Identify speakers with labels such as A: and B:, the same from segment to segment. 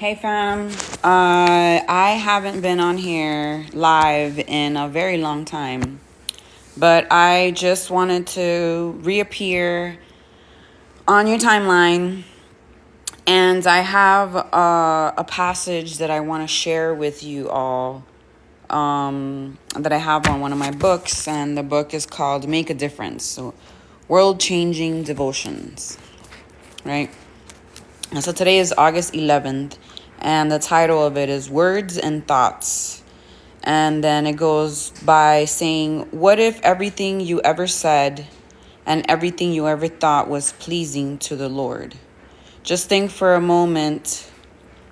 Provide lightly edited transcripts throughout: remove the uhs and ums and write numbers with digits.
A: Hey fam, I haven't been on here live in a very long time, but I just wanted to reappear on your timeline, and I have a passage that I want to share with you all that I have on one of my books, and the book is called Make a Difference, so World-Changing Devotions, right? And so today is August 11th, and the title of it is Words and Thoughts. And then it goes by saying, what if everything you ever said and everything you ever thought was pleasing to the Lord? Just think for a moment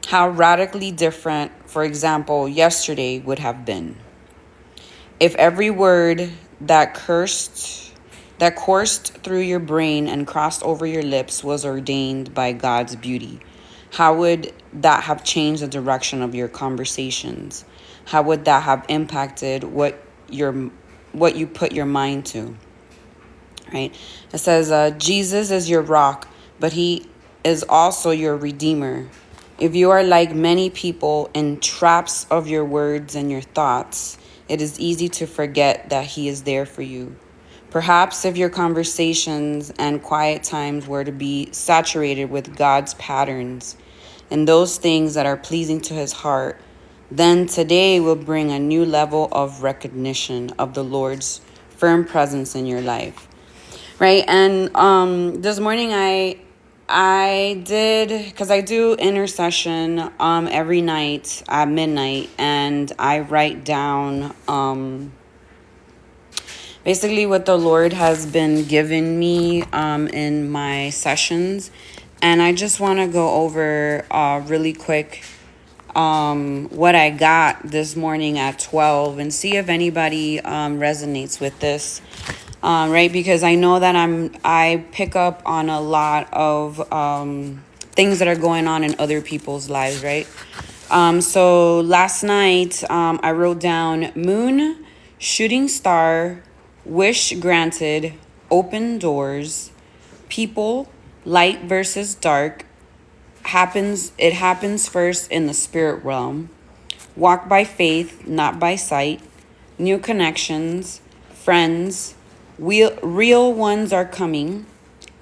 A: how radically different, for example, yesterday would have been. If every word that coursed through your brain and crossed over your lips was ordained by God's beauty, how would that have changed the direction of your conversations? How would that have impacted what you put your mind to? Right? It says, Jesus is your rock, but he is also your redeemer. If you are like many people in traps of your words and your thoughts, it is easy to forget that he is there for you. Perhaps if your conversations and quiet times were to be saturated with God's patterns and those things that are pleasing to his heart, then today will bring a new level of recognition of the Lord's firm presence in your life. Right? And this morning I did, because I do intercession every night at midnight, and I write down basically what the Lord has been giving me in my sessions. And I just want to go over really quick what I got this morning at 12 and see if anybody resonates with this. Right, because I know that I pick up on a lot of things that are going on in other people's lives, right? So last night I wrote down moon, shooting star, wish granted, open doors, people, light versus dark, it happens first in the spirit realm, walk by faith, not by sight, new connections, friends, real ones are coming,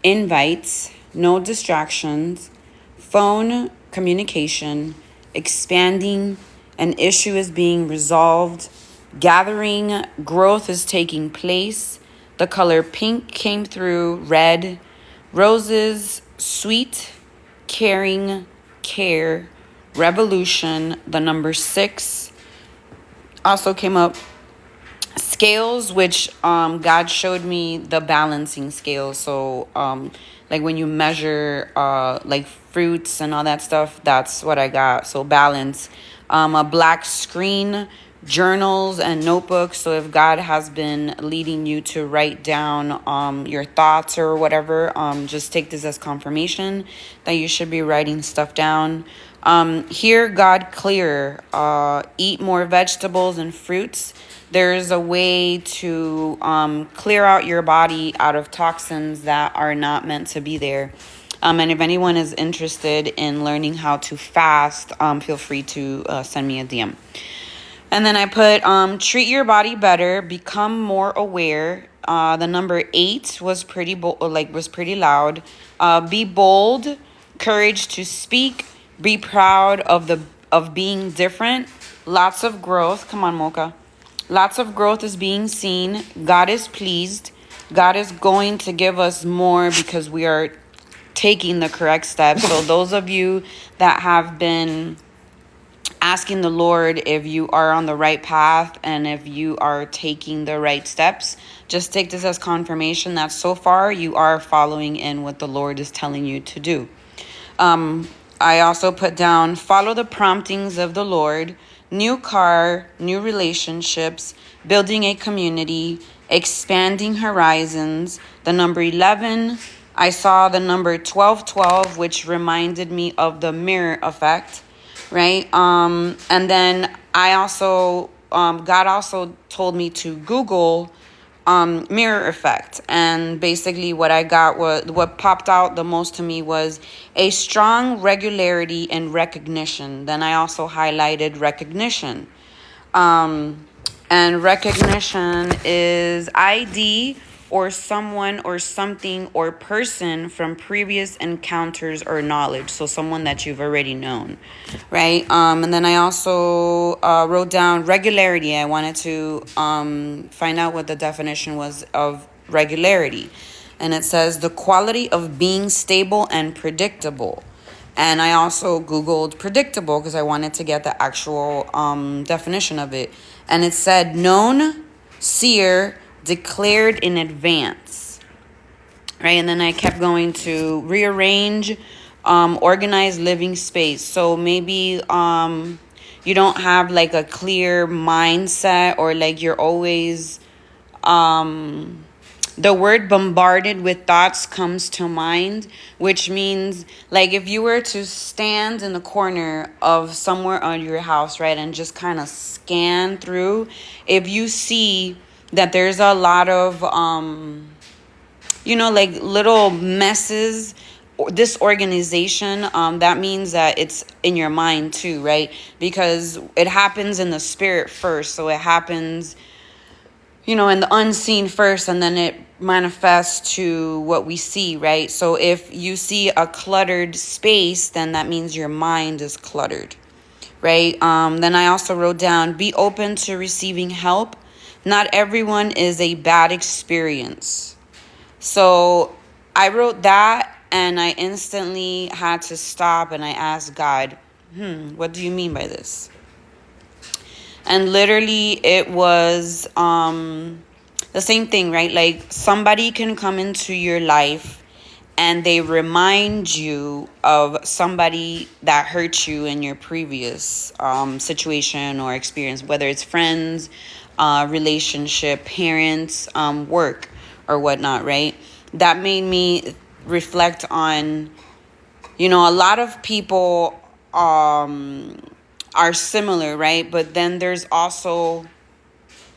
A: invites, no distractions, phone communication, expanding, an issue is being resolved, gathering, growth is taking place, the color pink came through, red, roses, sweet, caring, care, revolution, the number 6 also came up. Scales, which God showed me the balancing scale. So like when you measure like fruits and all that stuff, that's what I got. So balance. A black screen, journals and notebooks. So if God has been leading you to write down your thoughts or whatever, just take this as confirmation that you should be writing stuff down. Hear God clear. Eat more vegetables and fruits. There's a way to clear out your body out of toxins that are not meant to be there. And if anyone is interested in learning how to fast, feel free to send me a DM. And then I put treat your body better, become more aware. The number 8 was pretty loud. Be bold, courage to speak, be proud of being different. Lots of growth. Come on, Mocha. Lots of growth is being seen. God is pleased. God is going to give us more because we are taking the correct steps. So those of you that have been asking the Lord if you are on the right path and if you are taking the right steps, just take this as confirmation that so far you are following in what the Lord is telling you to do. I also put down follow the promptings of the Lord. New car, new relationships, building a community, expanding horizons. The number 11, I saw the number 1212, which reminded me of the mirror effect, right? And then I also, God also told me to Google mirror effect. And basically what popped out the most to me was a strong regularity and recognition. Then I also highlighted recognition. And recognition is ID or someone or something or person from previous encounters or knowledge. So someone that you've already known, right? And then I also wrote down regularity. I wanted to find out what the definition was of regularity. And it says the quality of being stable and predictable. And I also Googled predictable because I wanted to get the actual definition of it. And it said known, seer, declared in advance. Right? And then I kept going to rearrange, organize living space. So maybe you don't have like a clear mindset, or like you're always... the word bombarded with thoughts comes to mind, which means like if you were to stand in the corner of somewhere on your house, right, and just kind of scan through, if you see that there's a lot of, like little messes, disorganization, that means that it's in your mind too, right? Because it happens in the spirit first. So it happens in the unseen first, and then it manifests to what we see, right? So if you see a cluttered space, then that means your mind is cluttered, right? Then I also wrote down, be open to receiving help. Not everyone is a bad experience. So I wrote that, and I instantly had to stop, and I asked God, what do you mean by this? And literally it was the same thing, right? Like somebody can come into your life and they remind you of somebody that hurt you in your previous situation or experience, whether it's friends, relationship, parents, work, or whatnot, right? That made me reflect on, a lot of people are similar, right? But then there's also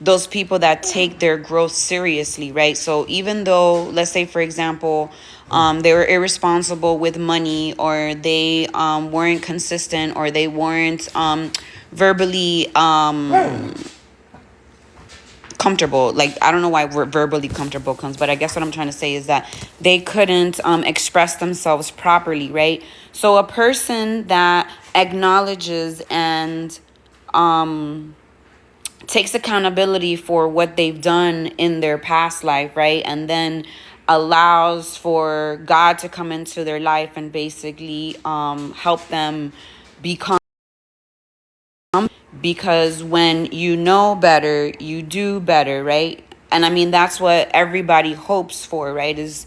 A: those people that take their growth seriously, right? So even though, let's say, for example, they were irresponsible with money, or they weren't consistent, or they weren't verbally comfortable. Like, I don't know why verbally comfortable comes, but I guess what I'm trying to say is that they couldn't express themselves properly, right? So a person that acknowledges and takes accountability for what they've done in their past life, right? And then allows for God to come into their life and basically help them become, because when you know better, you do better, right? And I mean, that's what everybody hopes for, right? Is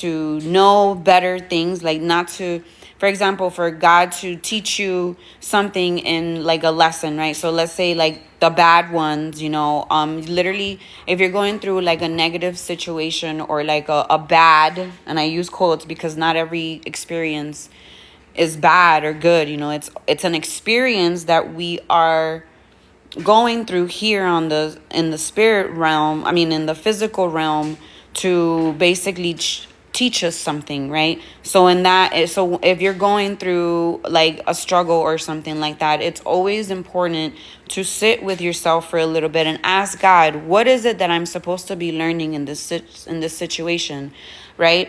A: to know better things, like not to, for example, for God to teach you something in like a lesson, right? So let's say like the bad ones, literally if you're going through like a negative situation, or like a bad, and I use quotes because not every experience is bad or good, it's an experience that we are going through here in the spirit realm, in the physical realm, to basically teach us something, right? So so if you're going through like a struggle or something like that, it's always important to sit with yourself for a little bit and ask God, what is it that I'm supposed to be learning in this situation, right?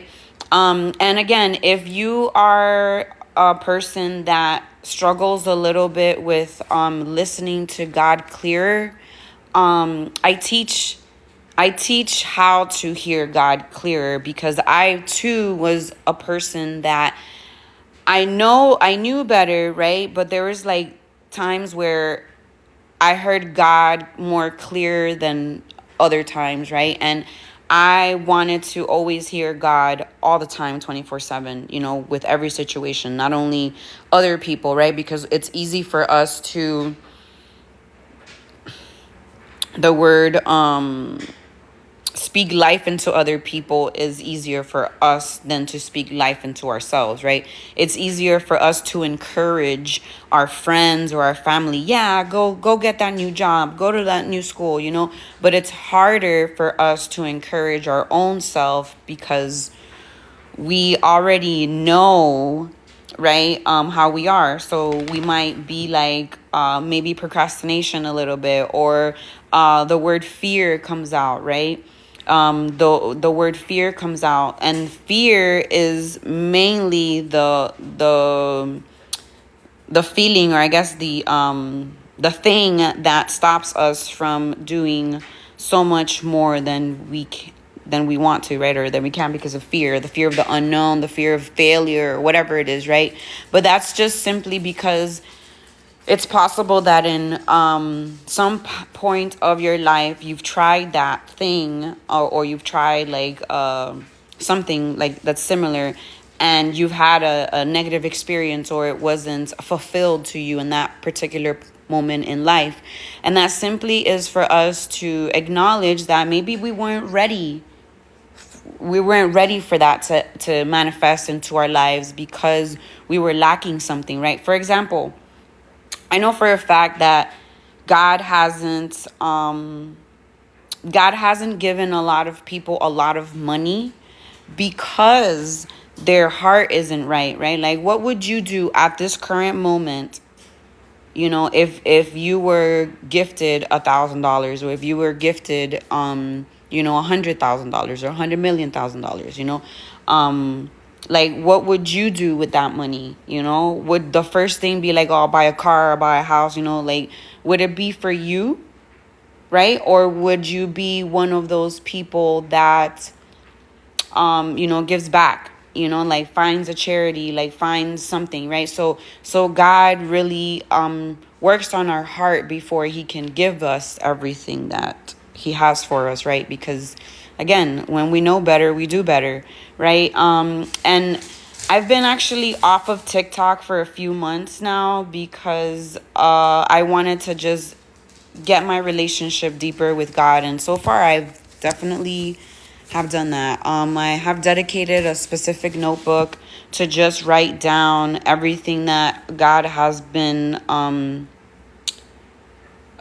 A: And again, if you are a person that struggles a little bit with listening to God clearer, I teach how to hear God clearer, because I too was a person that I knew better, right? But there was like times where I heard God more clear than other times, right? And I wanted to always hear God all the time, 24/7, with every situation, not only other people, right? Because it's easy for us to, the word speak life into other people is easier for us than to speak life into ourselves, right? It's easier for us to encourage our friends or our family. Yeah, go get that new job, go to that new school, but it's harder for us to encourage our own self because we already know, right, how we are. So we might be like maybe procrastination a little bit, or the word fear comes out, right? The word fear comes out, and fear is mainly the feeling, or I guess the thing that stops us from doing so much more than we want to, right? Or than we can, because of fear, the fear of the unknown, the fear of failure, or whatever it is, right? But that's just simply because it's possible that in some point of your life you've tried that thing, or you've tried like something like that's similar, and you've had a negative experience, or it wasn't fulfilled to you in that particular moment in life. And that simply is for us to acknowledge that maybe we weren't ready for that to manifest into our lives, because we were lacking something, right? For example, I know for a fact that God hasn't God hasn't given a lot of people a lot of money because their heart isn't right, right? Like, what would you do at this current moment, if you were gifted $1,000, or if you were gifted $100,000 or $100,000,000, like, what would you do with that money? Would the first thing be like, oh, I'll buy a car or buy a house? Like, would it be for you, right? Or would you be one of those people that gives back, like finds a charity, like finds something, right? So God really works on our heart before he can give us everything that he has for us, right? Because again, when we know better, we do better, right? And I've been actually off of TikTok for a few months now, because I wanted to just get my relationship deeper with God, and so far I've definitely have done that. I have dedicated a specific notebook to just write down everything that God has been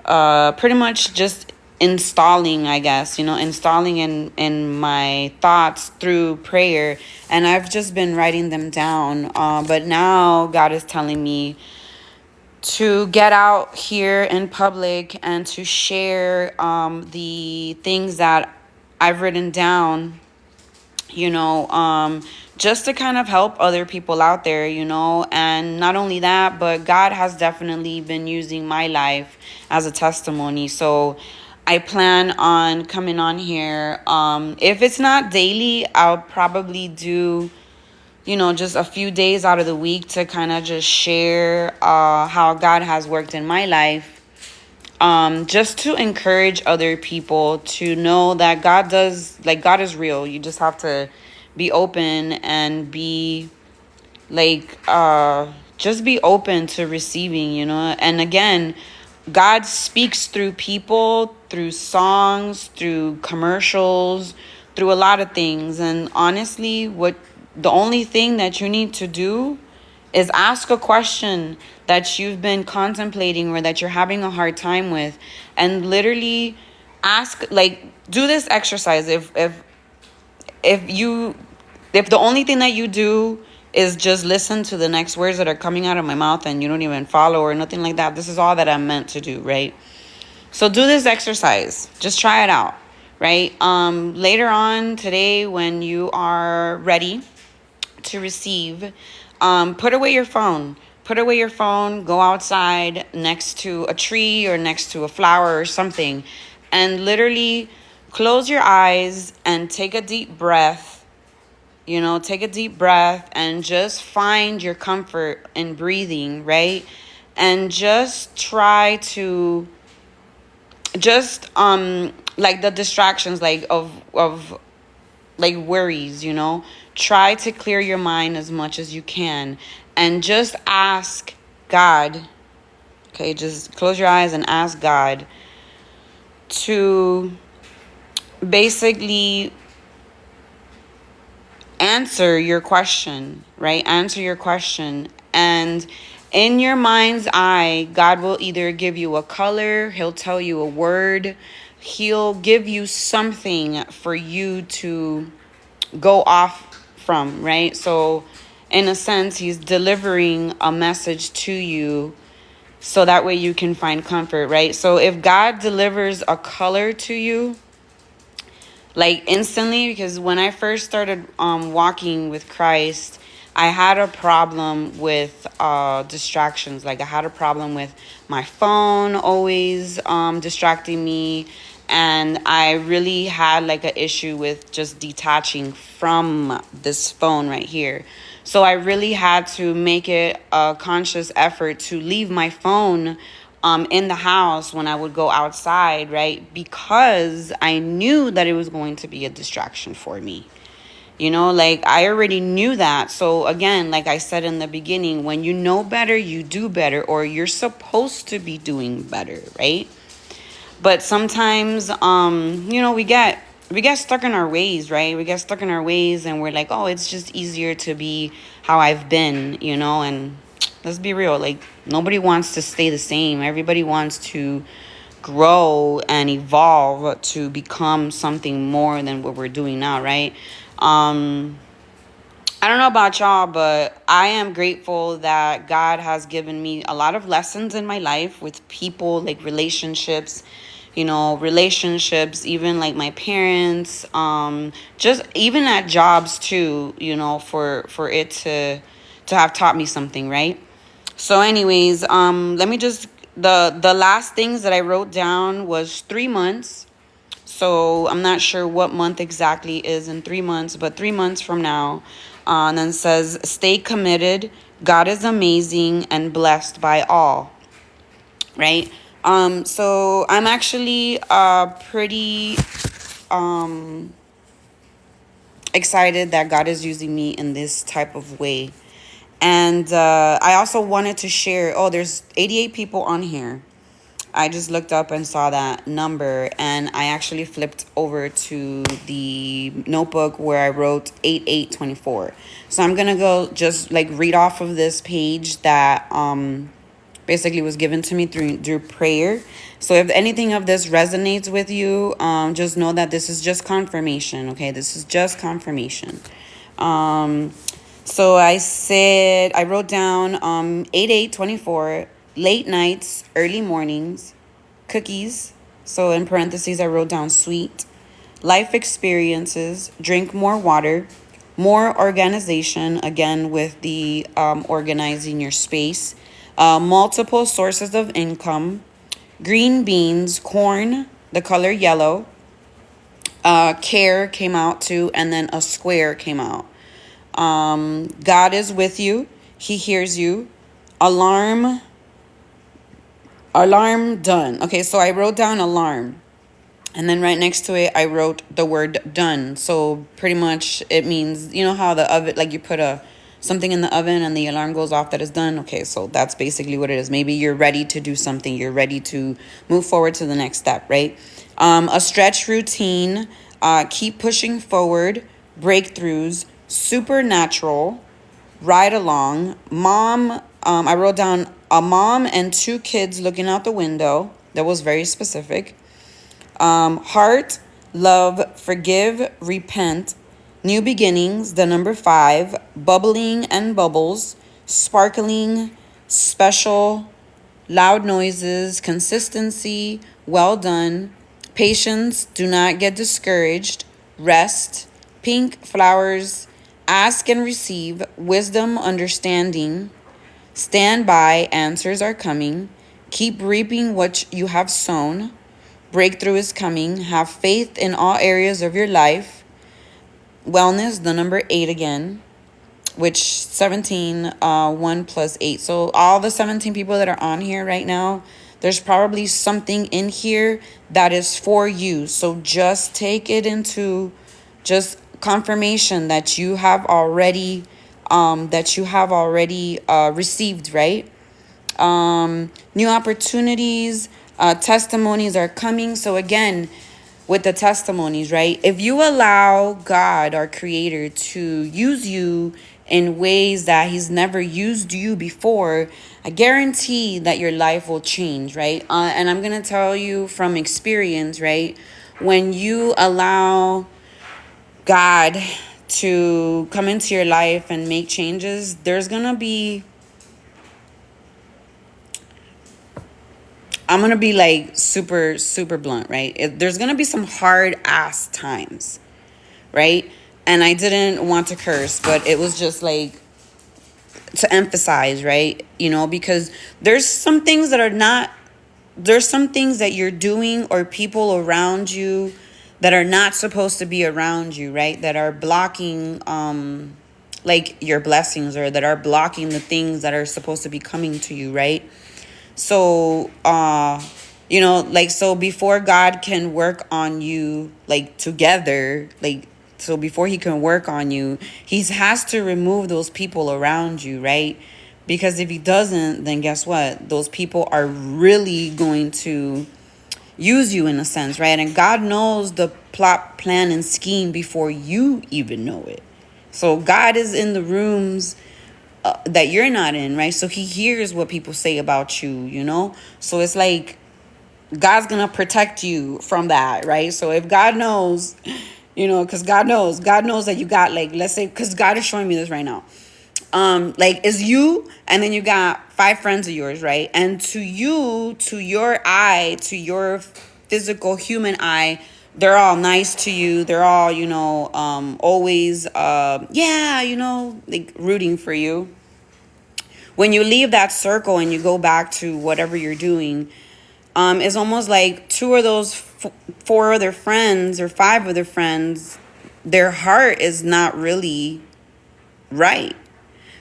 A: pretty much just installing, I guess, installing in my thoughts through prayer. And I've just been writing them down. But now God is telling me to get out here in public and to share the things that I've written down, just to kind of help other people out there, and not only that, but God has definitely been using my life as a testimony. So I plan on coming on here. If it's not daily, I'll probably do just a few days out of the week to kind of just share how God has worked in my life. Just to encourage other people to know that God is real. You just have to be open and be just be open to receiving, And again, God speaks through people, through songs, through commercials, through a lot of things. And honestly, the only thing that you need to do is ask a question that you've been contemplating, or that you're having a hard time with, and literally ask, do this exercise. If the only thing that you do is just listen to the next words that are coming out of my mouth, and you don't even follow or nothing like that, this is all that I'm meant to do, right? So do this exercise. Just try it out, right? Later on today, when you are ready to receive, put away your phone. Go outside next to a tree or next to a flower or something, and literally close your eyes and take a deep breath. Take a deep breath and just find your comfort in breathing, right? And just try to like the distractions, of worries, try to clear your mind as much as you can, and just ask God. Okay, just close your eyes and ask God to basically answer your question, right? Answer your question. And in your mind's eye, God will either give you a color, He'll tell you a word, He'll give you something for you to go off from, right? So, in a sense, He's delivering a message to you so that way you can find comfort, right? So, if God delivers a color to you, like instantly, because when I first started walking with Christ, I had a problem with distractions. Like I had a problem with my phone always distracting me, and I really had like an issue with just detaching from this phone right here. So I really had to make it a conscious effort to leave my phone in the house when I would go outside, right? Because I knew that it was going to be a distraction for me. You know, like I already knew that. So again, like I said in the beginning, when you know better, you do better, or you're supposed to be doing better, right? But sometimes, we get stuck in our ways, right? We get stuck in our ways and we're like, oh, it's just easier to be how I've been, and let's be real, like nobody wants to stay the same. Everybody wants to grow and evolve to become something more than what we're doing now, right? I don't know about y'all, but I am grateful that God has given me a lot of lessons in my life with people, like relationships, even like my parents, just even at jobs too, for it to have taught me something, right? So anyways, let me just the last things that I wrote down was 3 months. So I'm not sure what month exactly is in 3 months, but 3 months from now. And then says, stay committed. God is amazing and blessed by all. Right? So I'm actually pretty excited that God is using me in this type of way. And I also wanted to share, there's 88 people on here. I just looked up and saw that number, and I actually flipped over to the notebook where I wrote 8824. So I'm going to go just like read off of this page that basically was given to me through prayer. So if anything of this resonates with you, just know that this is just confirmation, okay? This is just confirmation. So I wrote down 8824, late nights, early mornings, cookies. So in parentheses, I wrote down sweet, life experiences, drink more water, more organization, again with the organizing your space, multiple sources of income, green beans, corn, the color yellow, care came out too, and then a square came out. God is with you. He hears you. Alarm done. Okay, so I wrote down alarm. And then right next to it, I wrote the word done. So pretty much it means, you know how the oven, like you put something in the oven and the alarm goes off that it's done. Okay, so that's basically what it is. Maybe you're ready to do something. You're ready to move forward to the next step, right? A stretch routine, keep pushing forward, breakthroughs, supernatural, ride along, mom. I wrote down a mom and 2 kids looking out the window. That was very specific. Heart, love, forgive, repent, new beginnings, the number 5, bubbling and bubbles, sparkling, special, loud noises, consistency, well done, patience, do not get discouraged, rest, pink flowers, ask and receive, wisdom, understanding, stand by, answers are coming, keep reaping what you have sown, breakthrough is coming, have faith in all areas of your life, wellness, the number 8 again, which 17, 1 plus 8. So all the 17 people that are on here right now, there's probably something in here that is for you. So just take it into just confirmation that you have already received, right? New opportunities, testimonies are coming. So again, with the testimonies, right? If you allow God, our creator, to use you in ways that he's never used you before, I guarantee that your life will change, right? And I'm going to tell you from experience, right? When you allow God to come into your life and make changes, there's going to be, I'm going to be like super, super blunt, right? There's going to be some hard ass times, right? And I didn't want to curse, but it was just like to emphasize, right? Because there's some things that are not, there's some things that you're doing or people around you that are not supposed to be around you, right? That are blocking, like your blessings, or that are blocking the things that are supposed to be coming to you, right? So, like, so before God can work on you, like, together, like, so before he can work on you, he has to remove those people around you, right? Because if he doesn't, then guess what? Those people are really going to use you in a sense, right? And God knows the plot, plan, and scheme before you even know it. So God is in the rooms that you're not in, right? So he hears what people say about you. So it's like God's gonna protect you from that, right? So if God knows, because God knows that you got, like, let's say, because God is showing me this right now. Like, it's you, and then you got 5 friends of yours, right? And to you, to your eye, to your physical human eye, they're all nice to you. They're all, always, like, rooting for you. When you leave that circle and you go back to whatever you're doing, it's almost like 2 of those 4 other friends or 5 other friends, their heart is not really right.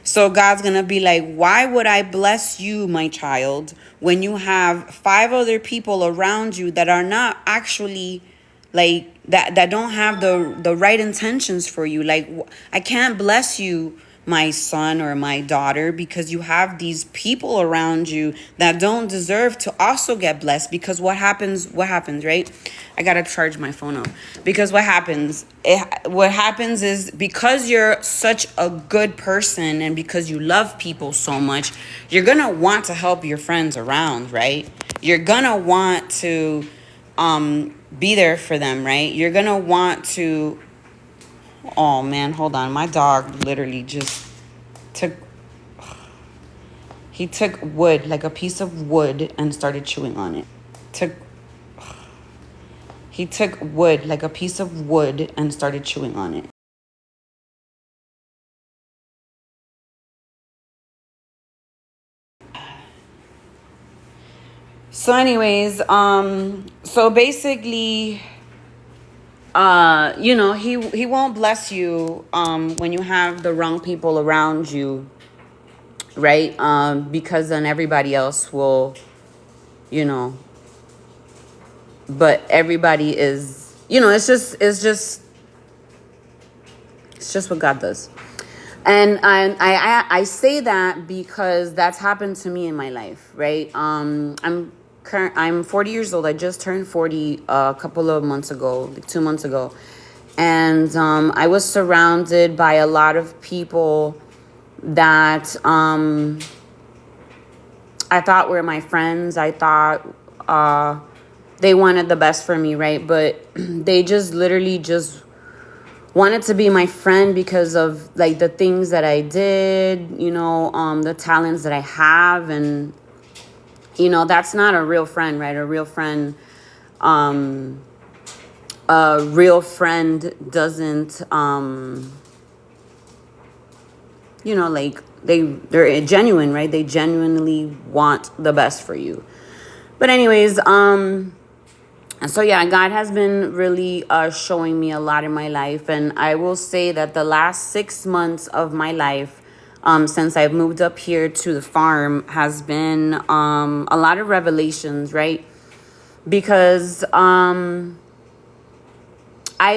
A: So God's going to be like, why would I bless you, my child, when you have 5 other people around you that are not actually, like, that don't have the right intentions for you? Like, I can't bless you, my son or my daughter, because you have these people around you that don't deserve to also get blessed. Because what happens, right? I gotta charge my phone up. Because what happens is, because you're such a good person and because you love people so much, you're gonna want to help your friends around, right? You're gonna want to be there for them, right? You're gonna want to. Oh man, hold on. My dog literally just took he took wood, like a piece of wood, and started chewing on it. He took wood, like a piece of wood, and started chewing on it. So anyways, so basically, he won't bless you when you have the wrong people around you, right? Because then everybody else will, you know, but everybody is, it's just what God does. And I say that because that's happened to me in my life, right? I'm 40 years old. I just turned 40 a couple of months ago, like 2 months ago. And I was surrounded by a lot of people that I thought were my friends. I thought they wanted the best for me, right? But they just literally just wanted to be my friend because of, like, the things that I did, the talents that I have. And, that's not a real friend, right? A real friend doesn't, like, they're genuine, right? They genuinely want the best for you. But anyways, and so, yeah, God has been really showing me a lot in my life. And I will say that the last 6 months of my life, since I've moved up here to the farm, has been a lot of revelations, right? Because I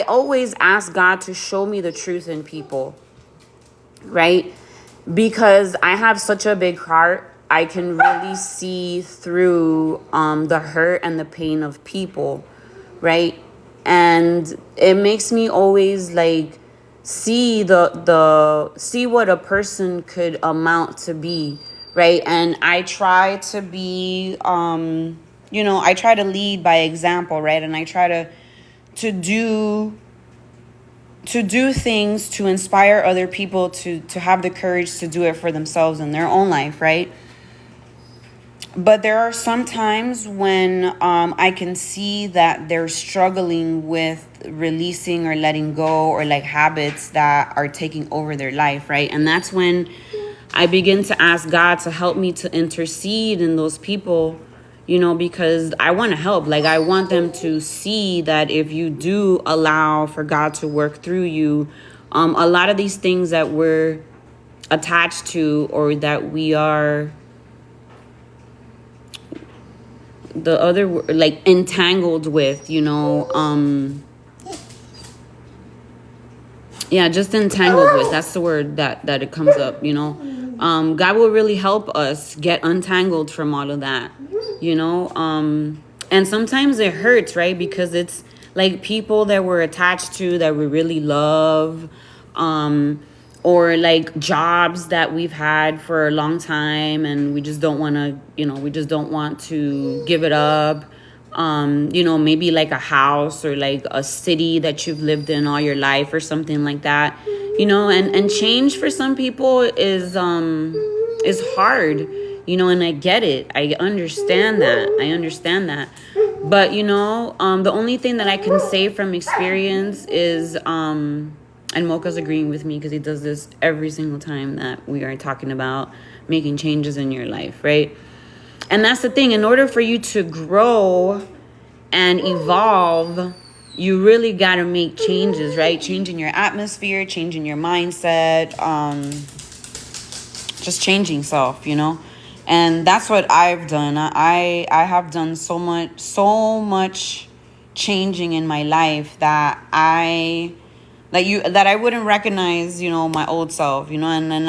A: always ask God to show me the truth in people, right? Because I have such a big heart. I can really see through the hurt and the pain of people, right? And it makes me always like see see what a person could amount to be, right? And I try to be I try to lead by example, right? And I try to do things to inspire other people to have the courage to do it for themselves in their own life, right? But there are some times when I can see that they're struggling with releasing or letting go, or like habits that are taking over their life, right? And that's when I begin to ask God to help me to intercede in those people, because I want to help. Like, I want them to see that if you do allow for God to work through you, a lot of these things that we're attached to, or that we are the other, like, entangled with, just entangled with, that's the word that it comes up, God will really help us get untangled from all of that, and sometimes it hurts, right? Because it's like people that we're attached to, that we really love, or like jobs that we've had for a long time, and we just don't want to give it up. Maybe like a house, or like a city that you've lived in all your life, or something like that. And change for some people is hard, and I get it. I understand that. But the only thing that I can say from experience is and Mocha's agreeing with me, because he does this every single time that we are talking about making changes in your life, right? And that's the thing. In order for you to grow and evolve, you really got to make changes, right? Changing your atmosphere, changing your mindset, just changing self, And that's what I've done. I have done so much changing in my life that I wouldn't recognize, my old self, and then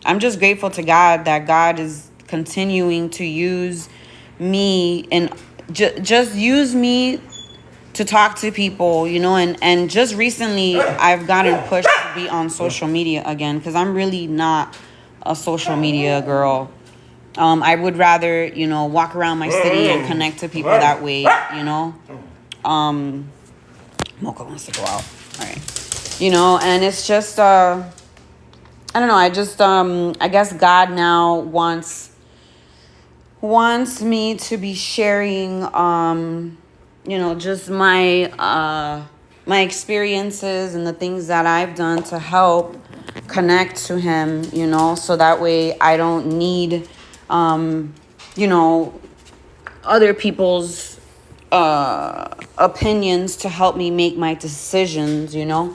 A: I'm just grateful to God that God is continuing to use me, and just use me to talk to people, and just recently I've gotten pushed to be on social media again, because I'm really not a social media girl. I would rather, walk around my city and connect to people that way, Mocha wants to go out. All right. And it's just, I don't know. I just, I guess God now wants me to be sharing, just my experiences and the things that I've done to help connect to him, so that way I don't need, other people's opinions to help me make my decisions, And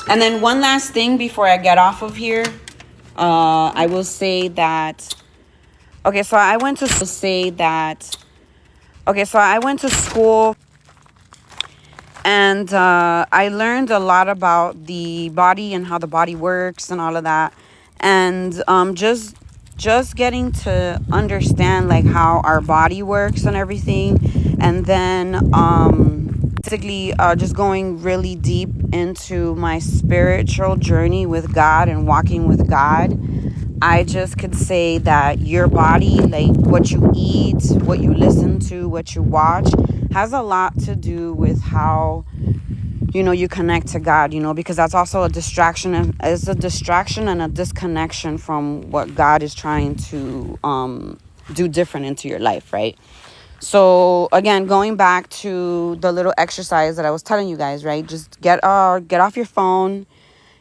A: then one last thing before I get off of here, I will say that, so I went to school, and I learned a lot about the body and how the body works and all of that. And just getting to understand like how our body works and everything. And then basically just going really deep into my spiritual journey with God and walking with God. I just could say that your body, like what you eat, what you listen to, what you watch, has a lot to do with how, you connect to God, because that's also a distraction, and it's a distraction and a disconnection from what God is trying to do different into your life, right? So again, going back to the little exercise that I was telling you guys, right? Just get off your phone,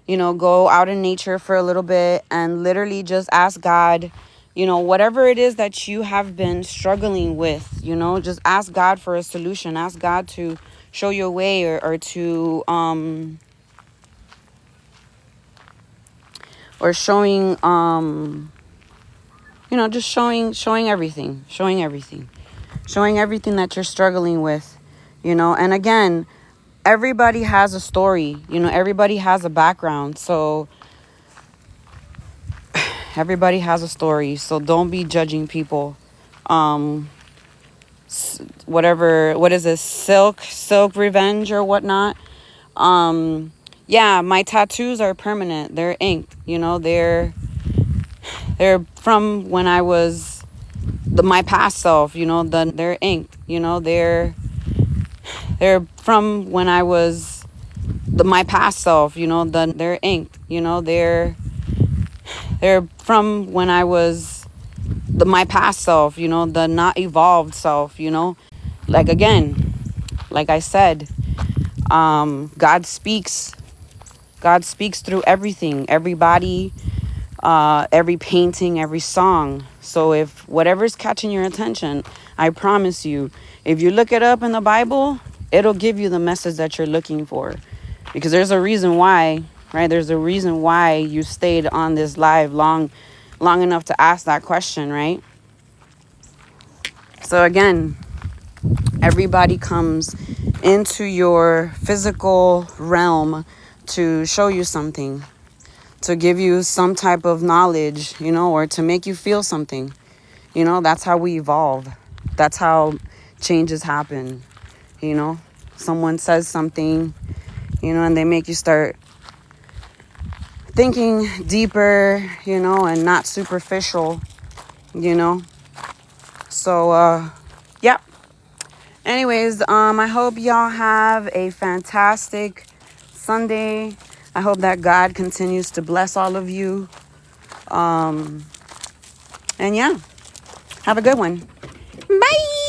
A: go out in nature for a little bit, and literally just ask God, whatever it is that you have been struggling with, just ask God for a solution. Ask God to show you a way, or to or showing just showing everything that you're struggling with, and again, everybody has a story, everybody has a background, so everybody has a story, so don't be judging people. whatever, what is this, silk revenge or whatnot. Yeah, my tattoos are permanent. They're inked, they're from when I was my past self, they're inked, they're from when I was my past self, they're inked, they're from when I was my past self, the not evolved self, like, again, like I said, God speaks through everything, everybody, every painting, every song. So if whatever's catching your attention, I promise you, if you look it up in the Bible, it'll give you the message that you're looking for. Because there's a reason why, right? There's a reason why you stayed on this live long enough to ask that question, right? So again, everybody comes into your physical realm to show you something, to give you some type of knowledge, or to make you feel something. That's how we evolve. That's how changes happen. Someone says something, and they make you start thinking deeper, and not superficial, So, yeah. Anyways, I hope y'all have a fantastic Sunday. I hope that God continues to bless all of you. And yeah, have a good one. Bye.